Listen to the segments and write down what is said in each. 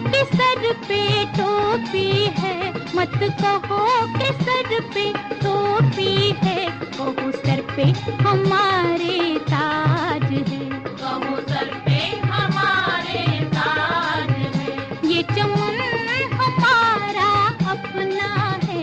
कि सर पे टोपी है, मत कहो कि सर पे टोपी है, कहो सर पे हमारे ताज है, कहो सर पे हमारे ताज है, ये चमन हमारा अपना है।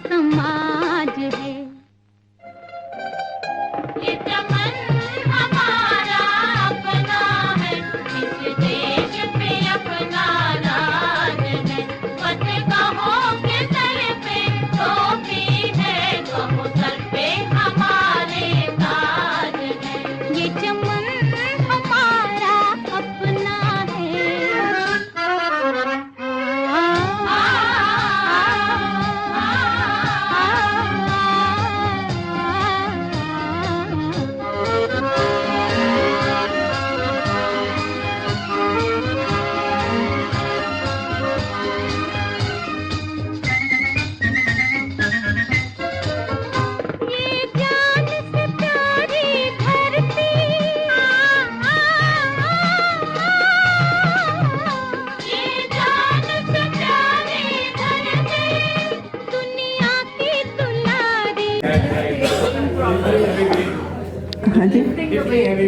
समाज है ये चमन हमारा अपना है, इस देश पे अपना राज है, मत कहो कि सर पे टोपी है, कहो सर पे हमारे ताज है, ये चमन हमारा अपना है।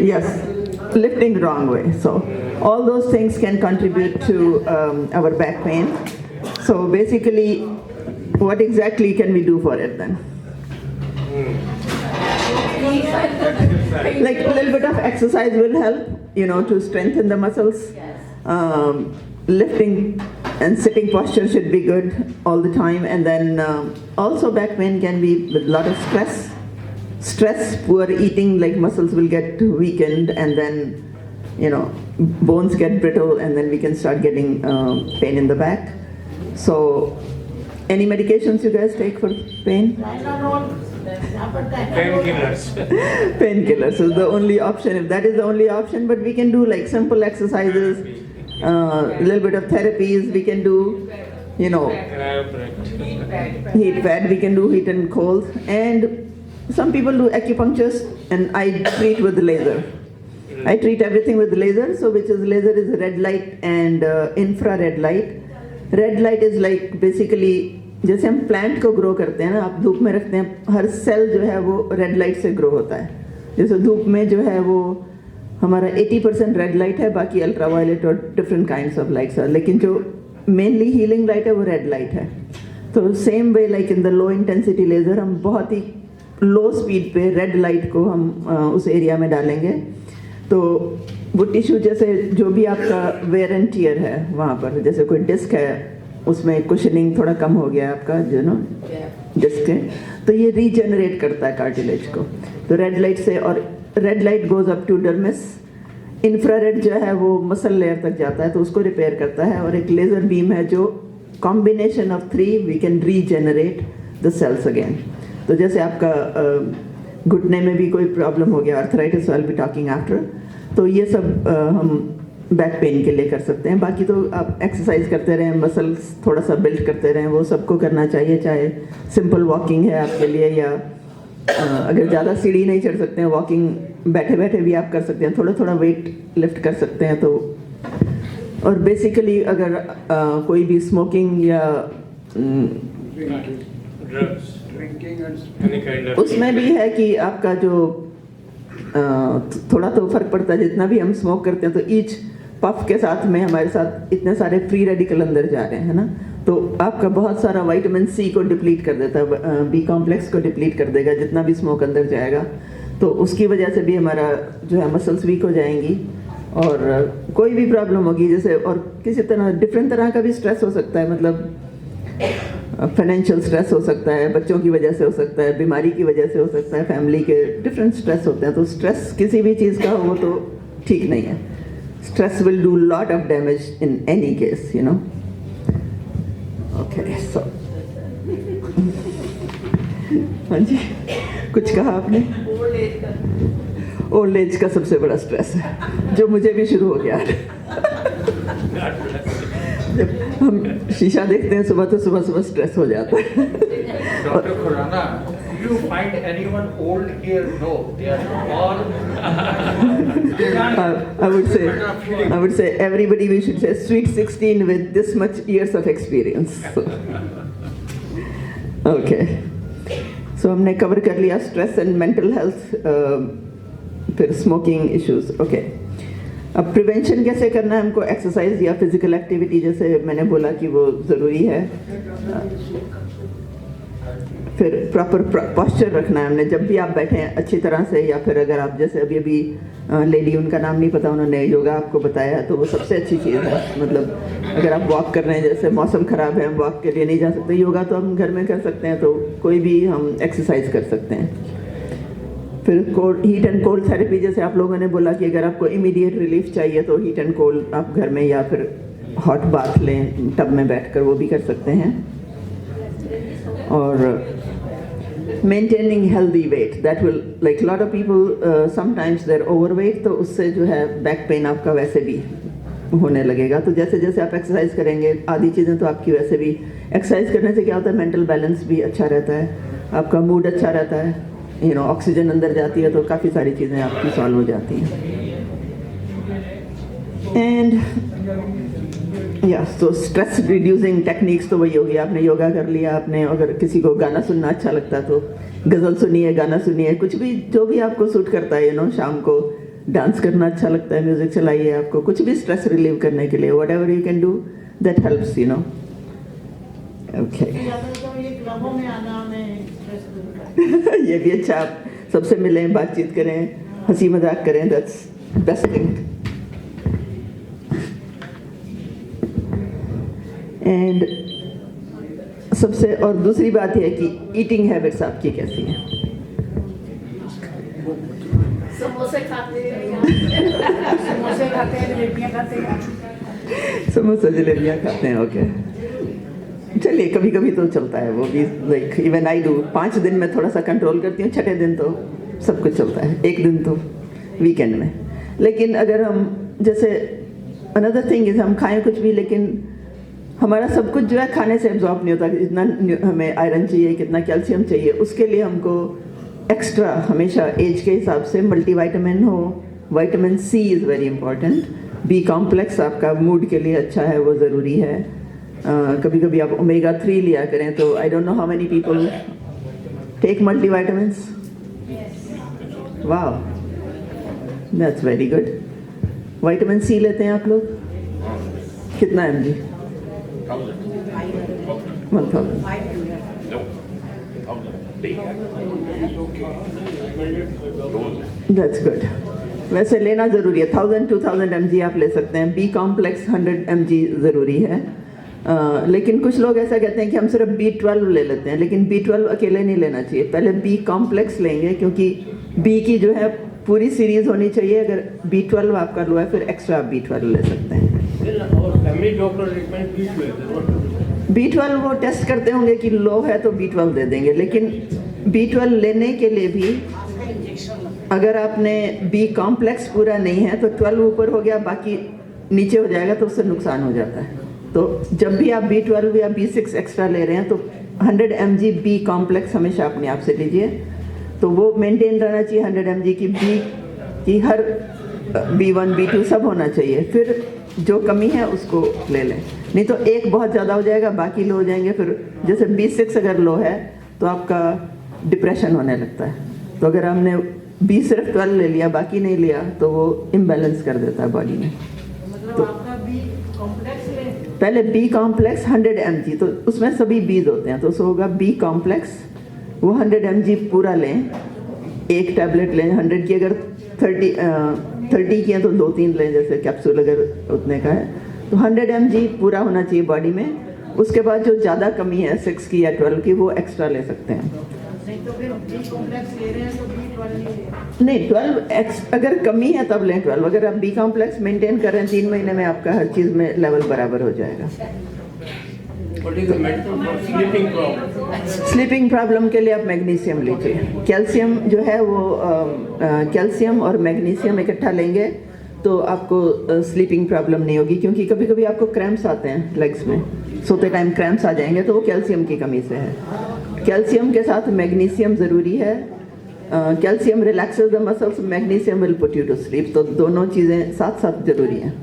Yes, lifting wrong way. So all those things can contribute to our back pain. So basically, what exactly can we do for it then? Like a little bit of exercise will help, to strengthen the muscles. Lifting and sitting posture should be good all the time. And then also back pain can be with a lot of stress, poor eating, like muscles will get weakened, and then bones get brittle, and then we can start getting pain in the back. So any medications you guys take for pain? Painkillers. Painkillers is the only option, if that is the only option. But we can do like simple exercises, a little bit of therapies. We can do heat pad, we can do heat and cold, and some people do acupuncture, and I treat with laser. I treat everything with laser. So laser is red light and infrared light. Red light is like basically जैसे हम plant को grow करते हैं ना, आप धूप में रखते हैं, हर सेल जो है वो रेड लाइट से ग्रो होता है. जैसे धूप में जो है वो हमारा 80% रेड लाइट है, बाकी अल्ट्रा वायलेट और डिफरेंट काइंड्स ऑफ लाइट्स है, लेकिन जो मेनली हीलिंग लाइट है वो रेड लाइट है. तो same way like in the low intensity laser हम बहुत ही लो स्पीड पे रेड लाइट को हम उस एरिया में डालेंगे. तो वो टिश्यू जैसे जो भी आपका वेयर एंड टियर है वहाँ पर, जैसे कोई डिस्क है उसमें कुशनिंग थोड़ा कम हो गया आपका डिस्क है, तो ये रीजनरेट करता है कार्टिलेज को. तो रेड लाइट से, और red light goes up to dermis. Infrared जो है वो मसल लेयर तक जाता है, तो उसको रिपेयर करता है. और एक लेज़र बीम है जो combination of 3 we can regenerate the cells again. तो जैसे आपका घुटने में भी कोई प्रॉब्लम हो गया, arthritis, I will be talking after, तो ये सब हम बैक पेन के लिए कर सकते हैं. बाकी तो आप एक्सरसाइज करते रहें, मसल्स थोड़ा सा बिल्ड करते रहें, वो सबको करना चाहिए. चाहे सिंपल वॉकिंग है आपके लिए, या अगर ज़्यादा सीढ़ी नहीं चढ़ सकते हैं, वॉकिंग बैठे बैठे भी आप कर सकते हैं, थोड़ा थोड़ा वेट लिफ्ट कर सकते हैं. तो और बेसिकली अगर कोई भी स्मोकिंग या उसमें भी है कि आपका जो थोड़ा तो फर्क पड़ता है. जितना भी हम स्मोक करते हैं तो ईच पफ के साथ में हमारे साथ इतने सारे फ्री रेडिकल अंदर जा रहे हैं ना, तो आपका बहुत सारा विटामिन सी को डिप्लीट कर देता है, बी कॉम्प्लेक्स को डिप्लीट कर देगा जितना भी स्मोक अंदर जाएगा. तो उसकी वजह से भी हमारा जो है मसल्स वीक हो जाएंगी और कोई भी प्रॉब्लम होगी, जैसे और किसी तरह डिफरेंट तरह का भी स्ट्रेस हो सकता है, मतलब फाइनेंशियल स्ट्रेस हो सकता है, बच्चों की वजह से हो सकता है, बीमारी की वजह से हो सकता है, फैमिली के डिफरेंट स्ट्रेस होते हैं। तो स्ट्रेस किसी भी चीज़ का हो तो ठीक नहीं है। Stress will do lot of damage in any case, you know. Okay, so हाँ जी, कुछ कहा आपने? ओल्ड एज का सबसे बड़ा स्ट्रेस है, जो मुझे भी शुरू हो गया। जब हम शीशा देखते हैं सुबह, तो सुबह स्ट्रेस हो जाता है। Dr. Khurana, do you find anyone old here? No, they are all. I would say everybody, we should say sweet 16 with this much years of experience. So, okay. So हमने कवर कर लिया stress and mental health, फिर smoking issues. Okay, अब prevention कैसे करना है हमको? Exercise या फिजिकल एक्टिविटी, जैसे मैंने बोला कि वो ज़रूरी है। फिर प्रॉपर पोस्चर रखना है हमने, जब भी आप बैठें अच्छी तरह से, या फिर अगर आप जैसे अभी लेडी, उनका नाम नहीं पता, उन्होंने योगा आपको बताया है, तो वो सबसे अच्छी चीज़ है। मतलब अगर आप वॉक कर रहे हैं, जैसे मौसम ख़राब है, हम वॉक के लिए नहीं जा सकते, योगा तो हम घर में कर सकते हैं, तो कोई भी हम एक्सरसाइज कर सकते हैं। फिर हीट एंड कोल्ड थेरेपी, जैसे आप लोगों ने बोला कि अगर आपको इमीडिएट रिलीफ चाहिए तो हीट एंड कोल्ड आप घर में, या फिर हॉट बाथ लें टब में बैठकर, वो भी कर सकते हैं। और maintaining healthy weight, that will, like lot of people sometimes there overweight, तो उससे जो है बैक पेन आपका वैसे भी होने लगेगा। तो जैसे जैसे आप एक्सरसाइज करेंगे, आधी चीज़ें तो आपकी वैसे भी, एक्सरसाइज करने से क्या होता है, मेंटल बैलेंस भी अच्छा रहता है, आपका मूड अच्छा रहता है, यू नो, ऑक्सीजन अंदर जाती है, तो काफ़ी सारी चीज़ें आपकी सॉल्व हो जाती हैं। एंड या तो स्ट्रेस रिड्यूसिंग टेक्निक्स तो वही होगी, आपने योगा कर लिया, आपने अगर किसी को गाना सुनना अच्छा लगता है तो गज़ल सुनिए, गाना सुनिए, कुछ भी जो भी आपको सूट करता है, यू नो, शाम को डांस करना अच्छा लगता है, म्यूज़िक चलाइए, आपको कुछ भी स्ट्रेस रिलीव करने के लिए, what ever you can do that helps, you know. Okay, ये भी अच्छा, आप सबसे मिलें, बातचीत करें, हंसी मजाक करें, दैट्स बेस्ट थिंग। एंड सबसे और दूसरी बात यह है कि ईटिंग हैबिट्स आपकी कैसी हैं? समोसे खाते हैं, जलेबियाँ खाते हैं। समोसा जलेबियाँ खाते हैं, ओके। चलिए, कभी कभी तो चलता है वो भी, लाइक इवन आई डू। 5 दिन में थोड़ा सा कंट्रोल करती हूँ, 6ठे दिन तो सब कुछ चलता है, एक दिन तो वीकेंड में। लेकिन अगर हम, जैसे अनदर थिंग इज, हम खाएं कुछ भी, लेकिन हमारा सब कुछ जो है खाने से एब्जॉर्ब नहीं होता। इतना हमें आयरन चाहिए, कितना कैल्शियम चाहिए, उसके लिए हमको एक्स्ट्रा हमेशा एज के हिसाब से मल्टीविटामिन हो। Vitamin C is very important. B complex आपका मूड के लिए अच्छा है, वो ज़रूरी है। कभी कभी आप ओमेगा 3 लिया करें। तो I don't know how many people take multivitamins. वाह, that's very good. Vitamin C लेते हैं आप लोग? कितना mg? 1000। That's good. वैसे लेना ज़रूरी है, 1000-2000 mg आप ले सकते हैं। बी कॉम्प्लेक्स 100 mg ज़रूरी है। लेकिन कुछ लोग ऐसा कहते हैं कि हम सिर्फ B12 ले लेते हैं, लेकिन B12 अकेले नहीं लेना चाहिए, पहले बी कॉम्प्लेक्स लेंगे, क्योंकि बी की जो है पूरी सीरीज होनी चाहिए। अगर B12 आपका लो है, फिर एक्स्ट्रा आप B12 ले सकते हैं। B12 वो टेस्ट करते होंगे कि लो है तो B12 दे देंगे, लेकिन B12 लेने के लिए भी अगर आपने बी कॉम्प्लेक्स पूरा नहीं है तो 12 ऊपर हो गया, बाकी नीचे हो जाएगा, तो उससे नुकसान हो जाता है। तो जब भी आप B12 या B6 एक्स्ट्रा ले रहे हैं तो 100 mg बी कॉम्प्लेक्स हमेशा अपने आप से लीजिए। तो वो मेंटेन रहना चाहिए 100 mg की बी की, हर B1 B2 सब होना चाहिए। फिर जो कमी है उसको ले लें, नहीं तो एक बहुत ज़्यादा हो जाएगा, बाकी लो हो जाएंगे। फिर जैसे B6 अगर लो है तो आपका डिप्रेशन होने लगता है। तो अगर हमने B सिर्फ 12 ले लिया, बाकी नहीं लिया, तो वो इम्बैलेंस कर देता है बॉडी में। तो पहले बी कॉम्प्लेक्स 100 mg, तो उसमें सभी बीज होते हैं, तो उसको होगा बी कॉम्प्लेक्स, वो 100 mg पूरा लें। एक टैबलेट लें, 100 की अगर 30 की है तो 2-3 लें, जैसे कैप्सूल अगर उतने का है तो 100 mg पूरा होना चाहिए बॉडी में। उसके बाद जो ज़्यादा कमी है 6 की या 12 की वो एक्स्ट्रा ले सकते हैं। नहीं तो फिर बी कॉम्प्लेक्स ले रहे हैं तो B12 नहीं ले रहे। नहीं 12 अगर कमी है तब लें 12। अगर आप बी कॉम्प्लेक्स मेंटेन करें 3 महीने में आपका हर चीज़ में लेवल बराबर हो जाएगा। स्लीपिंग प्रॉब्लम के लिए आप मैग्नीशियम लीजिए। कैल्शियम जो है वो कैल्शियम और मैग्नीशियम इकट्ठा लेंगे तो आपको स्लीपिंग प्रॉब्लम नहीं होगी, क्योंकि कभी कभी आपको क्रैम्प्स आते हैं लेग्स में, सोते टाइम क्रैम्प्स आ जाएंगे तो वो कैल्शियम की कमी से है। कैल्शियम के साथ मैग्नीशियम ज़रूरी है। Calcium relaxes the muscles, magnesium will put you to sleep, तो दोनों चीज़ें साथ साथ ज़रूरी हैं।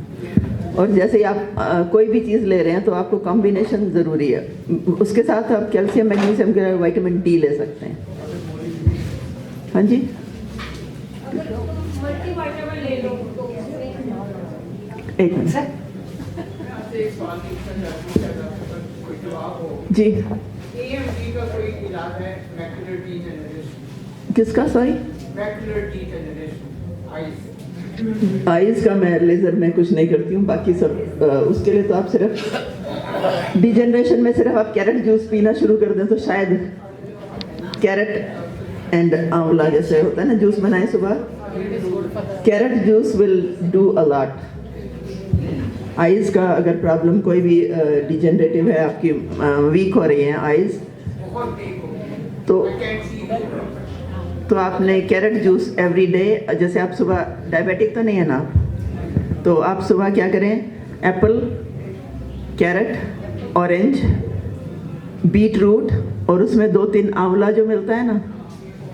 और जैसे ही आप कोई भी चीज़ ले रहे हैं तो आपको कॉम्बिनेशन ज़रूरी है। उसके साथ आप कैल्शियम मैग्नीशियम के विटामिन डी ले सकते हैं। हाँ जी, एक मिनट जी। AMD का कोई इलाज है? Macular degeneration. किसका? Sorry, macular degeneration, eyes. Eyes का मैं लेज़र में कुछ नहीं करती हूँ, बाकी सब उसके लिए तो आप सिर्फ डिजेनरेशन में सिर्फ आप कैरेट जूस पीना शुरू कर दें तो शायद कैरेट एंड आंवला जैसे होता है ना जूस बनाए सुबह, carrot juice will do a lot. Eyes का अगर प्रॉब्लम कोई भी डिजेनरेटिव है, आपकी वीक हो रही है आइज़, तो आपने कैरेट जूस एवरी डे, जैसे आप सुबह, डायबिटिक तो नहीं है ना आप, तो आप सुबह क्या करें, apple, carrot, orange, beetroot और उसमें 2-3 आंवला जो मिलता है ना,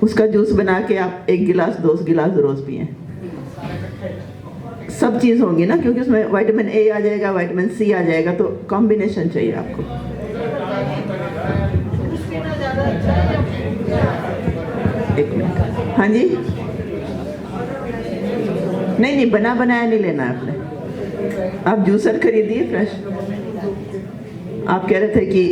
उसका जूस बना के आप 1 गिलास 2 गिलास रोज़ पिएं। सब चीज़ होंगी ना, क्योंकि उसमें विटामिन ए आ जाएगा, विटामिन सी आ जाएगा, तो कॉम्बिनेशन चाहिए आपको। एक मिनट, हाँ जी, नहीं बना बनाया नहीं लेना है आपने, आप जूसर खरीदिए फ्रेश। आप कह रहे थे कि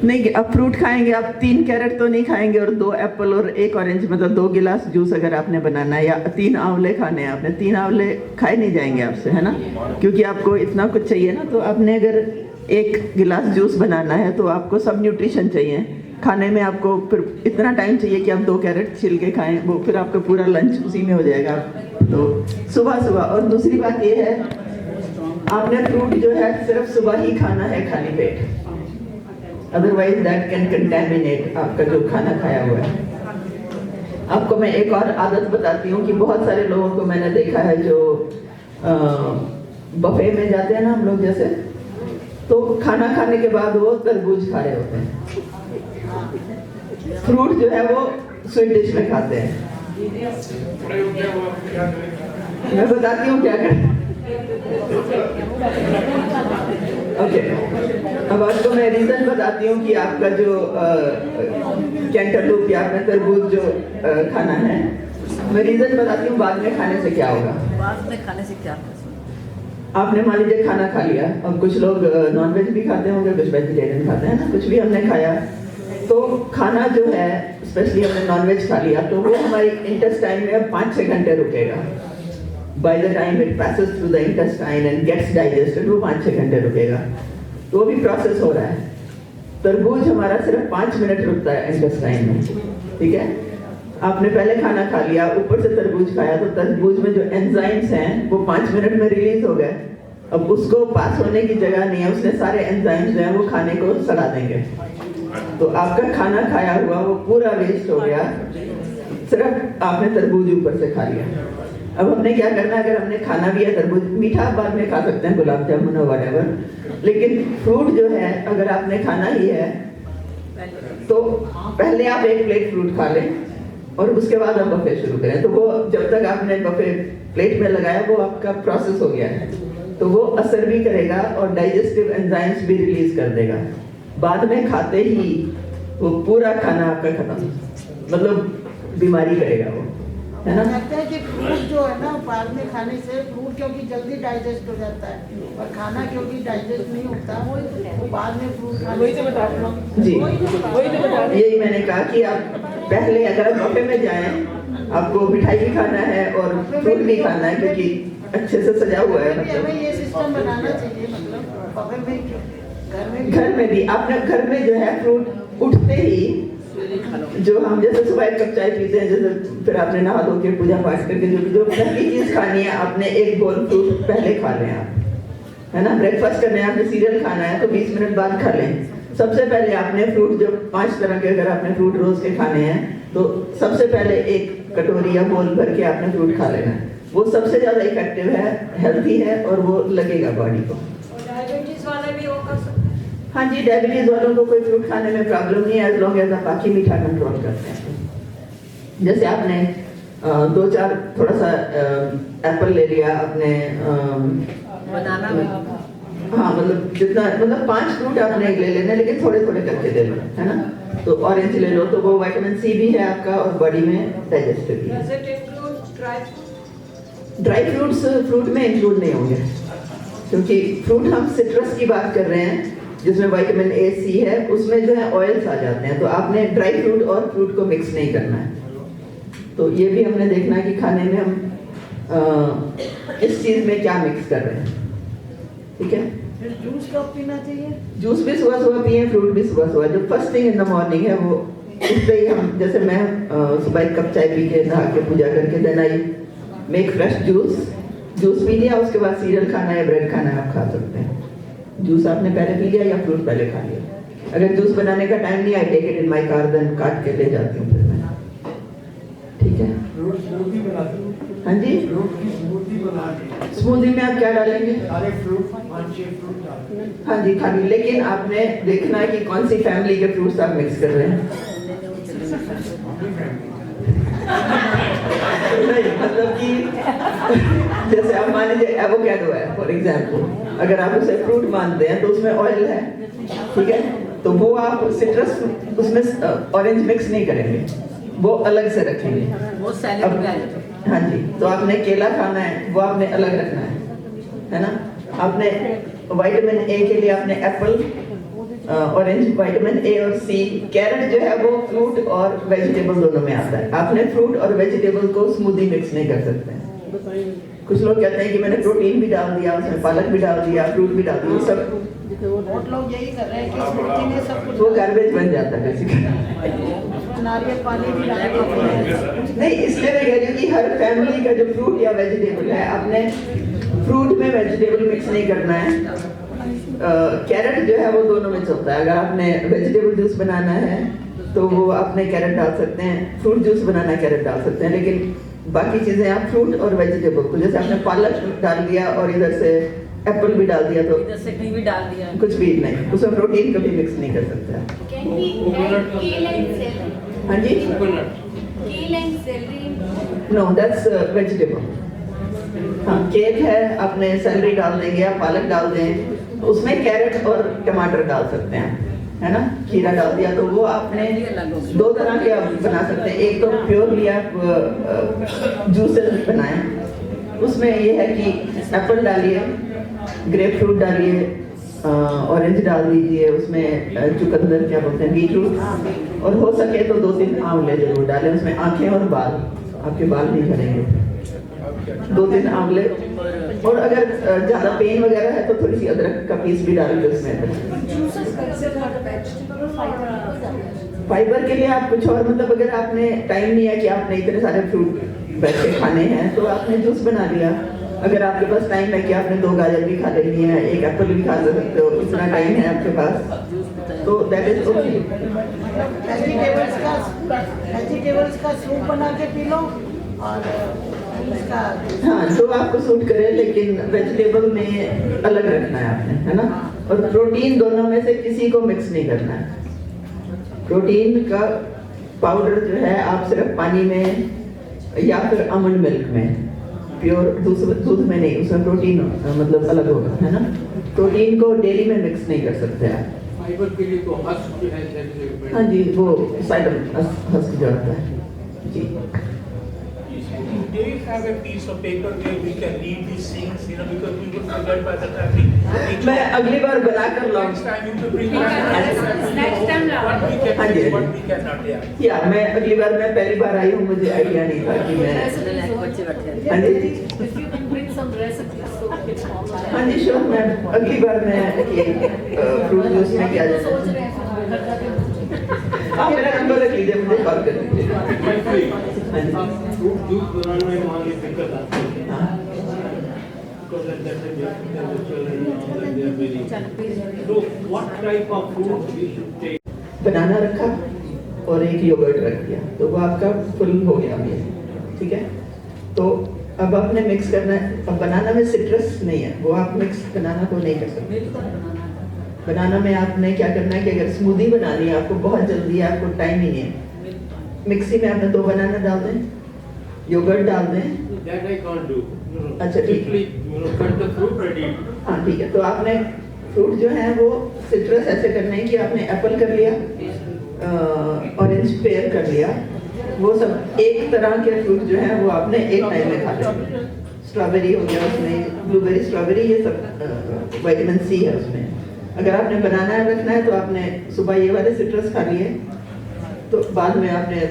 नहीं, अब फ्रूट खाएंगे आप, 3 कैरेट तो नहीं खाएंगे और 2 एप्पल और 1 ऑरेंज, मतलब 2 गिलास जूस अगर आपने बनाना है, या 3 आंवले खाने हैं आपने, 3 आंवले खाए नहीं जाएंगे आपसे, है ना, क्योंकि आपको इतना कुछ चाहिए ना। तो आपने अगर 1 गिलास जूस बनाना है तो आपको सब न्यूट्रिशन चाहिए खाने में, आपको फिर इतना टाइम चाहिए कि आप 2 कैरेट छिल के खाएं, वो फिर आपका पूरा लंच उसी में हो जाएगा। तो सुबह। और दूसरी बात ये है, आपने फ्रूट जो है सिर्फ सुबह ही खाना है खाली पेट, अदरवाइज दैट कैन कंटेमिनेट आपका जो खाना खाया हुआ है। आपको मैं एक और आदत बताती हूँ कि बहुत सारे लोगों को मैंने देखा है जो बफे में जाते हैं ना हम लोग जैसे, तो खाना खाने के बाद वो तरबूज खा रहे होते हैं, फ्रूट जो है वो स्वीट डिश में खाते हैं। मैं बताती हूँ क्या करें। ओके, अब आपको मैं रीज़न बताती हूँ कि आपका जो कैंटरलूप या आपने तरबूज जो खाना है, मैं रीज़न बताती हूँ बाद में खाने से क्या होगा। बाद में खाने से क्या? आपने मान लीजिए खाना खा लिया, अब कुछ लोग नॉनवेज भी खाते होंगे, कुछ वेजिटेरियन खाते हैं ना, कुछ भी हमने खाया, तो खाना जो है स्पेशली हमने नॉनवेज खा लिया तो वो हमारी इंटेस्टाइन में अब 5-6 घंटे रुकेगा। By the time it passes through the intestine and gets digested, वो 5-6 घंटे रुकेगा, तो वो भी प्रोसेस हो रहा है। तरबूज हमारा सिर्फ 5 मिनट रुकता है इंटेस्टाइन में, ठीक है। आपने पहले खाना खा लिया, ऊपर से तरबूज खाया, तो तरबूज में जो एंजाइम्स हैं वो 5 मिनट में रिलीज हो गए। अब उसको पास होने की जगह नहीं है, उसने सारे एंजाइम्स जो हैं वो खाने को सड़ा देंगे, तो आपका खाना खाया हुआ वो पूरा वेस्ट हो गया, सिर्फ आपने तरबूज ऊपर से खा लिया। अब हमने क्या करना है, अगर हमने खाना भी है तरबूज, मीठा बाद में खा सकते हैं, गुलाब जामुन और व्हाटएवर, लेकिन फ्रूट जो है अगर आपने खाना ही है तो पहले आप 1 प्लेट फ्रूट खा लें और उसके बाद आप बफे शुरू करें। तो वो जब तक आपने बफे प्लेट में लगाया वो आपका प्रोसेस हो गया है, तो वो असर भी करेगा और डाइजेस्टिव एंजाइम्स भी रिलीज कर देगा। बाद में खाते ही वो पूरा खाना आपका खत्म, मतलब बीमारी करेगा वो, है ना। कहते हैं कि फ्रूट जो है ना बाद में खाने से, फ्रूट क्योंकि जल्दी डाइजेस्ट हो जाता है और खाना क्योंकि डाइजेस्ट नहीं होता, वो बाद में फ्रूट खाने से जी, यही मैंने कहा कि आप पहले अगर आप बफे में जाएं, आपको मिठाई भी खाना है और फ्रूट भी खाना है, क्योंकि अच्छे से सजा हुआ है। हमें ये सिस्टम बनाना चाहिए, मतलब बफे में क्यों, घर में भी आपने घर में जो है फ्रूट उठते ही, जो हम जैसे सुबह एक कप चाय पीते हैं, जैसे फिर आपने नहा धो के पूजा पाठ करके जो पहली चीज खानी है, आपने एक बोल फ्रूट पहले खा लें आप, है ना। ब्रेकफास्ट करना है, आपने सीरियल खाना है तो 20 मिनट बाद खा लें। सबसे पहले आपने फ्रूट, जो 5 तरह के अगर आपने फ्रूट रोज के खाने हैं, तो सबसे पहले एक कटोरी या बोल भर के आपने फ्रूट खा लेना है। वो सबसे ज्यादा इफेक्टिव है, हेल्थी है और वो लगेगा बॉडी को। डायबिटीज वाले भी वो कर सकते हैं? हाँ जी, डायबिटीज वालों को कोई फ्रूट खाने में प्रॉब्लम नहीं है, एज लॉन्ग एज आप बाकी मीठा कंट्रोल करते हैं। जैसे आपने 2-4 थोड़ा सा एप्पल ले लिया आपने, बनाना हाँ मतलब जितना, मतलब 5 फ्रूट आपने ले लेने, लेकिन थोड़े थोड़े करके ले लो, है ना। तो ऑरेंज ले लो, तो वो विटामिन सी भी है आपका और बॉडी में डाइजेस्टिव भी है। Does it include dry fruit? Dry fruits fruit में इंक्लूड नहीं होंगे, क्योंकि फ्रूट हम सिट्रस की बात कर रहे हैं जिसमें विटामिन ए सी है, उसमें जो है ऑयल्स आ जाते हैं, तो आपने ड्राई फ्रूट और फ्रूट को मिक्स नहीं करना है। तो ये भी हमने देखना है कि खाने में हम इस चीज में क्या मिक्स कर रहे हैं, ठीक है। फिर जूस कब पीना चाहिए? जूस भी सुबह सुबह पिए, फ्रूट भी सुबह सुबह। जो first thing in the morning है वो, उससे ही हम, जैसे मैं सुबह एक कप चाय पी के नहा के पूजा करके then I make fresh juice पी लिया, उसके बाद सीरियल खाना है, ब्रेड खाना है, आप खा सकते हैं। जूस आपने पहले पी लिया या फ्रूट पहले खा लिया। अगर जूस बनाने का टाइम नहीं, I take it in my car, then काट के ले जाती हूँ फिर मैं, ठीक है। फ्रूट स्मूदी बनाते हैं। हाँ जी, फ्रूट की स्मूदी बनाते हैं। स्मूदी में आप क्या डालेंगे? सारे फ्रूट 5-6 फ्रूट डालते हैं। हाँ जी, खाली, लेकिन आपने देखना है कि कौन सी फैमिली के फ्रूट्स आप मिक्स कर रहे हैं। नहीं मतलब कि जैसे आप मान लीजिए एवोकाडो है फॉर एग्जाम्पल, अगर आप उसे फ्रूट मानते हैं तो उसमें ऑयल है, ठीक है, तो वो आप सिट्रस उसमें ऑरेंज मिक्स नहीं करेंगे, वो अलग से रखेंगे। वो सैलेड में आ जाता है। हाँ जी, तो आपने केला खाना है, वो आपने अलग रखना है ना। आपने विटामिन ए के लिए आपने एप्पल, ऑरेंज विटामिन ए और सी, कैरेट जो है वो फ्रूट और वेजिटेबल दोनों में आता है। आपने फ्रूट और वेजिटेबल को स्मूदी मिक्स नहीं कर सकते हैं। कुछ लोग कहते हैं कि मैंने प्रोटीन भी डाल दिया, उसमें पालक भी डाल दिया, फ्रूट भी डाल दिया, सब बहुत लोग यही कर रहे हैं कि स्मूदी में सब कुछ वो गार्बेज बन जाता है बेसिकली। नारियल पानी भी डालते हैं। नहीं, इसलिए मैं कह रही हूँ कि हर फैमिली का जो फ्रूट या वेजिटेबल है, आपने फ्रूट में वेजिटेबल मिक्स नहीं करना है। कैरेट जो है वो दोनों में चलता है। अगर आपने वेजिटेबल जूस बनाना है तो वो आपने कैरेट डाल सकते हैं, फ्रूट जूस बनाना है कैरेट डाल सकते हैं, लेकिन बाकी चीजें आप फ्रूट और वेजिटेबल, तो जैसे आपने पालक डाल दिया और इधर से एप्पल भी डाल दिया, तो इधर से भी डाल दिया। कुछ भी नहीं, उसमें प्रोटीन कभी मिक्स नहीं कर सकते आप। Can we add kale and celery? हाँ जी, Kale and celery. No that's vegetable. हाँ, केक है, आपने सैलरी डाल देंगे या पालक डाल दें, उसमें कैरेट और टमाटर डाल सकते हैं, है ना। खीरा डाल दिया, तो वो आपने 2 तरह के आप बना सकते हैं। एक तो प्योरली आप जूसेस बनाएं, उसमें ये है कि एप्पल डालिए, ग्रेप फ्रूट डालिए, ऑरेंज डाल दीजिए, उसमें चुकंदर क्या बोलते हैं, बीटरूट, और हो सके तो 2-3 आंवले जरूर डालें उसमें। आंखें और बाल, आपके बाल नहीं झड़ेंगे। 2-3 आंवले, और अगर ज्यादा पेन वगैरह है तो थोड़ी सी अदरक का पीस भी डाल के उसमें। फाइबर के लिए आप कुछ और, मतलब अगर आपने टाइम नहीं है कि आपने इतने सारे फ्रूट बैठ के खाने हैं तो आपने जूस बना लिया। अगर आपके पास टाइम है कि आपने 2 गाजर भी खा लेनी है, 1 एप्पल भी खा सकते हो, इतना टाइम है आपके पास, तो दैट इज ओके। वेजिटेबल्स का सूप बना के पी लो, और इसका हाँ, जो आपको सूट करे, लेकिन वेजिटेबल में अलग रखना है आपने, है ना। और प्रोटीन दोनों में से किसी को मिक्स नहीं करना है। प्रोटीन का पाउडर जो है आप सिर्फ पानी में या फिर आमंड मिल्क में, प्योर दूध में नहीं, उसमें प्रोटीन मतलब अलग होगा, है ना। प्रोटीन को डेली में मिक्स नहीं कर सकते आप। फाइबर के लिए तो हस्क है। हाँ जी, वो साइड हस्क जो आता है जी। have a piece of paper where we can read these things, you know, because we will forget by the time we मैं अगली बार बना कर next लाऊं। time you will bring back next time what we can हाँ जी, do, what we cannot, yeah. या मैं अगली बार, मैं पहली बार आई हूँ, मुझे आइडिया नहीं था कि मैं बच्चे बैठे हैं। हाँ जी If you can bring some recipes, so it's all right. हाँ जी श्योर, मैं अगली बार मैं ये फ्रूट जूस में क्या सोच रहे हैं आप मेरा नंबर रख लीजिए, मुझे कॉल कर लीजिए। हाँ जी। फ्रूट जूस बनाने में मान लीजिए दिक्कत आती है हाँ। because at that time the children they are very so what type of fruit we should take बनाना रखा और एक योगर्ट रख दिया, तो वो आपका फुल हो गया मील, ठीक है। तो अब आपने मिक्स करना है। अब बनाना में सिट्रस नहीं है, वो आप मिक्स बनाना को नहीं कर सकते। बनाना में आपने क्या करना है कि अगर स्मूदी बनानी है, आपको बहुत जल्दी है, आपको टाइम ही नहीं है, मिक्सी में आपने 2 बनाना डाल दें, योगर्ट डाल दें। that I can't do अच्छा, ठीक। simply cut the fruit ready हाँ ठीक है, तो आपने फ्रूट जो है वो सिट्रस ऐसे करना है कि आपने एप्पल कर लिया, ऑरेंज पेयर कर लिया, वो सब एक तरह के फ्रूट जो है वो आपने एक टाइम में खा लिया। स्ट्रॉबेरी हो गया उसमें, ब्लूबेरी, स्ट्रॉबेरी, ये सब विटामिन सी है उसमें। अगर आपने बनाना रखना है तो आपने सुबह ये वाले सिट्रस खा लिए, तो बाद में आपने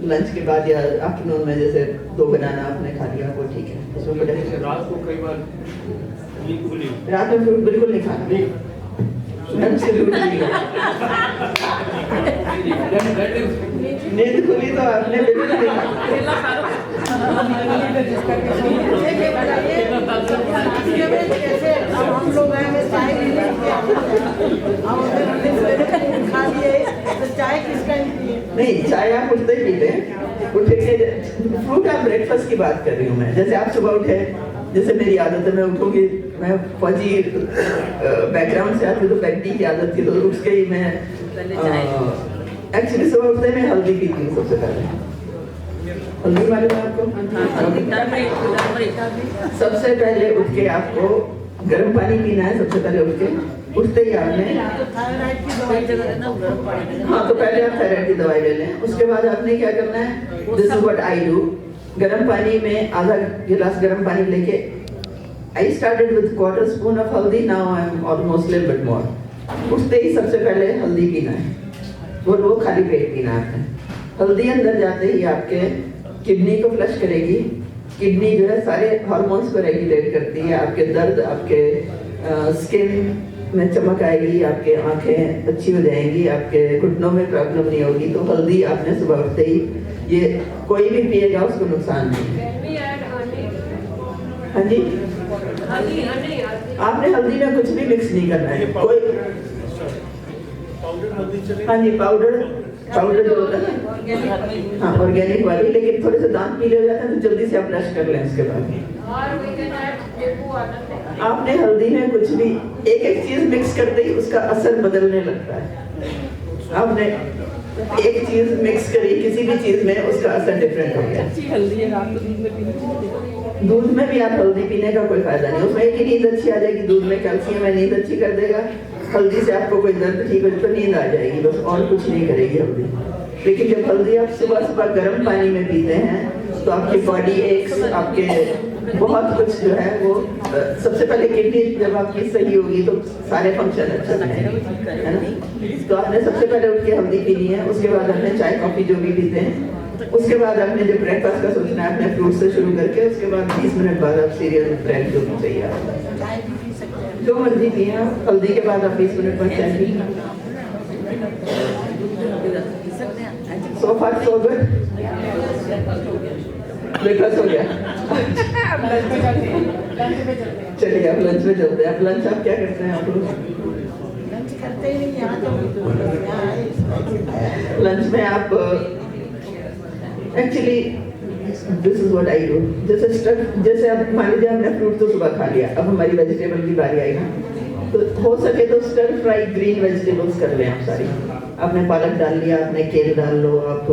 लंच के बाद या आफ्टरनून में जैसे 2 बनाना आपने खा लिया, वो ठीक है। उसमें बड़े रात को कई बार नींद खुली रात में फ्रूट बिल्कुल नहीं खाना, Absolutely नहीं। that is नींद खुली तो आपने बिल्कुल नहीं खाना। जैसे हम लोग हैं, मैं चाय भी नहीं पिया, हम हमने सवेरे फ्रूट खा लिए, तो चाय किस टाइम पिए? नहीं, चाय आप उठते ही पीते हैं, उठ के फ्रूट आप ब्रेकफास्ट की बात कर रही हूँ मैं। जैसे आप सुबह उठे, जैसे मेरी आदत है, मैं उठूंगी, मैं फौजी बैकग्राउंड से आती हूँ, तो फैक्ट्री की आदत थी, तो उठ के ही मैं एक्चुअली सुबह उठते मैं हल्दी पीती हूँ सबसे पहले। हल्दी मालूम है आपको? सबसे पहले उठ के आपको गर्म पानी पीना है। सबसे पहले उठ के उठते ही आपने तो थायराइड की दवाई हाँ, तो पहले आप थायराइड की दवाई ले लें। उसके बाद आपने क्या करना है, this is what I do. गर्म पानी में आधा गिलास गर्म पानी लेके, I started with quarter spoon of haldi, now I am almost little bit more. उठते ही सबसे पहले हल्दी पीना है, वो खाली पेट पीना है आपने। हल्दी अंदर जाते ही आपके किडनी को फ्लश करेगी। किडनी जो है सारे हार्मोन्स को रेगुलेट करती है। आपके दर्द, आपके स्किन में चमक आएगी, आपके आंखें अच्छी हो जाएंगी, आपके घुटनों में प्रॉब्लम नहीं होगी। तो हल्दी आपने सुबह उठते ही, ये कोई भी पिएगा उसको नुकसान नहीं है। हाँ जी, आपने हल्दी में कुछ भी मिक्स नहीं करना है, कोई पाउडर हल्दी चले हाँ जी, पाउडर जो होता है हाँ ऑर्गेनिक वाली, लेकिन थोड़े से दांत पीले हो जाते हैं तो जल्दी से आप ब्रश कर लें। उसके बाद आपने हल्दी में कुछ भी एक चीज मिक्स करते ही उसका असर बदलने लगता है। आपने एक चीज मिक्स करी किसी भी चीज में, उसका असर डिफरेंट हो गया। दूध में भी आप हल्दी पीने का कोई फायदा नहीं, उसमें एक ही नींद अच्छी आ जाएगी। दूध में कैल्शियम है, नींद अच्छी कर देगा। हल्दी से आपको कोई दर्द ठीक हो तो नींद आ जाएगी, बस और कुछ नहीं करेगी हल्दी। लेकिन जब हल्दी आप सुबह सुबह गर्म पानी में पीते हैं तो आपकी बॉडी एक्स, आपके बहुत कुछ जो है वो सबसे पहले किडनी जब आपकी सही होगी तो सारे फंक्शन अच्छे होंगे, है ना। तो आपने सबसे पहले उठ के हल्दी पीनी है। उसके बाद आपने चाय कॉफी जो भी पीते हैं, उसके बाद आपने जब ब्रेकफास्ट का सोचना है अपने फ्रूट से शुरू करके, उसके बाद 20 मिनट बाद आप सीरियल ब्रेड जो भी चाहिए आपको चाय भी पी सकते हैं। जो मर्जी पिए आप। हल्दी के बाद आप 20 मिनट बाद चाय पिए। So far so good. Breakfast हो गया। चलिए अब लंच में चलते हैं। अब लंच आप क्या करते हैं आप लोग? लंच करते ही नहीं यहाँ तो लंच में आप actually this is what I do. जैसे अब मान लीजिए हमने फ्रूट तो सुबह खा लिया, अब हमारी वेजिटेबल की बारी आएगी, तो हो सके तो स्टर फ्राई ग्रीन वेजिटेबल्स कर लें आप सारी। आपने पालक डाल लिया, आपने केल डाल लो, आप